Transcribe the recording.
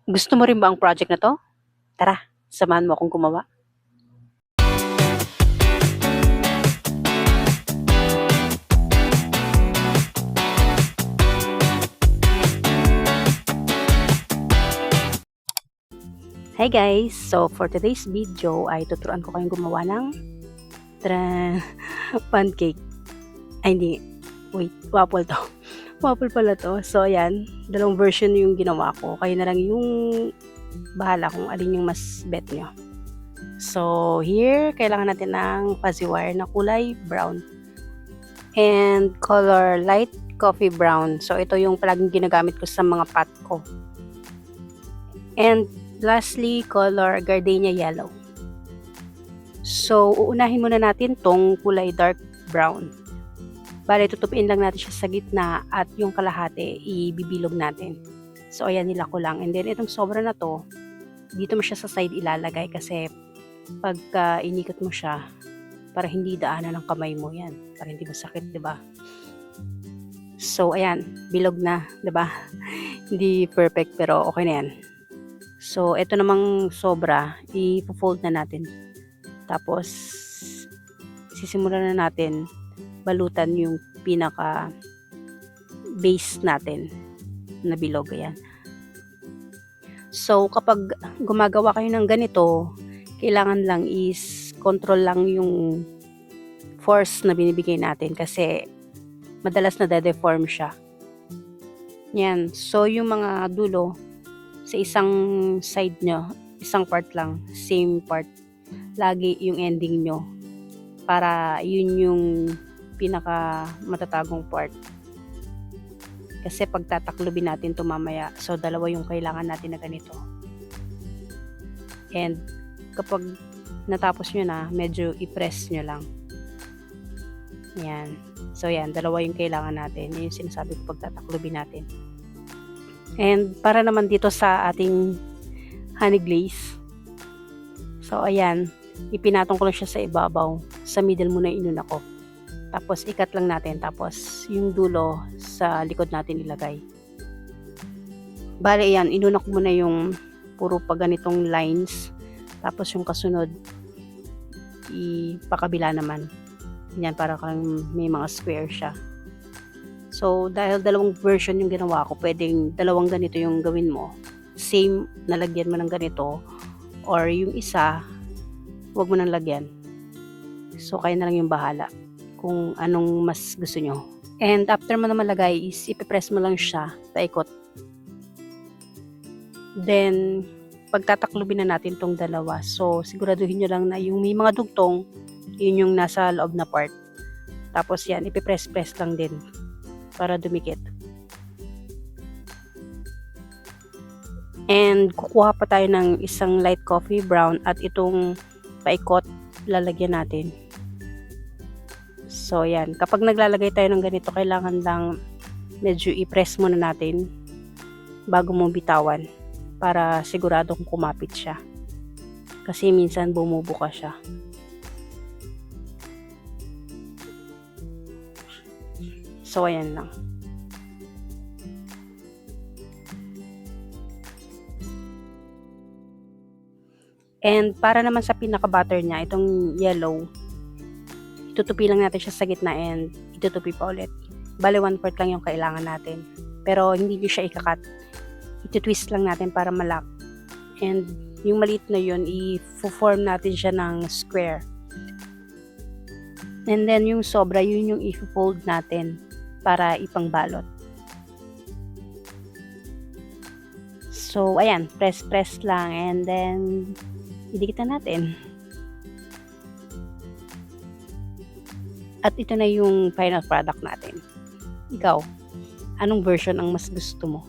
Gusto mo rin ba ang project na 'to? Tara, samahan mo akong gumawa. Hi guys! So for today's video ay tuturuan ko kayong gumawa ng tara pancake. Ay hindi, wait, waffle 'to. Waffle pala 'to. So ayan, dalawang version yung ginawa ko. Kayo na lang yung bahala kung alin yung mas bet nyo. So here, kailangan natin ng fuzzy wire na kulay brown. And color light coffee brown. So ito yung palaging ginagamit ko sa mga pot ko. And lastly, color gardenia yellow. So uunahin muna natin tong kulay dark brown. Bale, tutupiin lang natin siya sa gitna at yung kalahati ibibilog natin. So ayan, nila ko lang. And then itong sobra na to, dito mo siya sa side ilalagay kasi pagka inikot mo siya, para hindi daanan ng kamay mo yan. Para hindi masakit, di ba? So ayan, bilog na, di ba? Hindi perfect pero okay na yan. So ito namang sobra, i-fold na natin. Tapos sisimulan na natin balutan yung pinaka base natin na bilog. Ayan. So kapag gumagawa kayo ng ganito, kailangan lang is control lang yung force na binibigay natin kasi madalas na de-deform siya. Yan. So yung mga dulo sa isang side nyo, isang part lang, same part, lagi yung ending nyo para yun yung pinaka matatagong part. Kasi pag tataklubin natin ito mamaya, so dalawa yung kailangan natin na ganito. And kapag natapos nyo na, medyo i-press nyo lang. Yan. So yan, dalawa yung kailangan natin. Yan yung sinasabi ko pag tataklubin natin. And para naman dito sa ating honey glaze, so ayan, ipinatong ko lang siya sa ibabaw. Sa middle muna inuna ko. Tapos ikat lang natin. Tapos yung dulo sa likod natin ilagay. Bale yan, inuna ko muna yung puro pa ganitong lines. Tapos yung kasunod, ipakabila naman. Yan, para kang may mga square siya. So dahil dalawang version yung ginawa ko, pwedeng dalawang ganito yung gawin mo. Same, nalagyan mo ng ganito. Or yung isa, wag mo nang lagyan. So kayo na lang yung bahala kung anong mas gusto nyo. And after mo na malagay is ipipress mo lang siya paikot. Then pagtataklubin na natin tong dalawa. So siguraduhin nyo lang na yung may mga dugtong, yun yung nasa loob na part. Tapos yan, ipipress-press lang din para dumikit. And kukuha pa tayo ng isang light coffee brown at itong paikot lalagyan natin. So yan, kapag naglalagay tayo ng ganito, kailangan lang medyo i-press muna natin bago mo bitawan para siguradong kumapit siya. Kasi minsan bumubuka siya. So ayan lang. And para naman sa pinaka-butter niya, itong yellow, itutupi lang natin siya sa gitna and itutupi pa ulit. Bale 1/4 lang yung kailangan natin. Pero hindi nyo siya ikakat. Ito-twist lang natin para malak. And yung maliit na yun, i-form natin siya ng square. And then yung sobra, yun yung i-fold natin para ipangbalot. So ayan, press lang and then idikit na natin. At ito na yung final product natin. Ikaw, anong version ang mas gusto mo?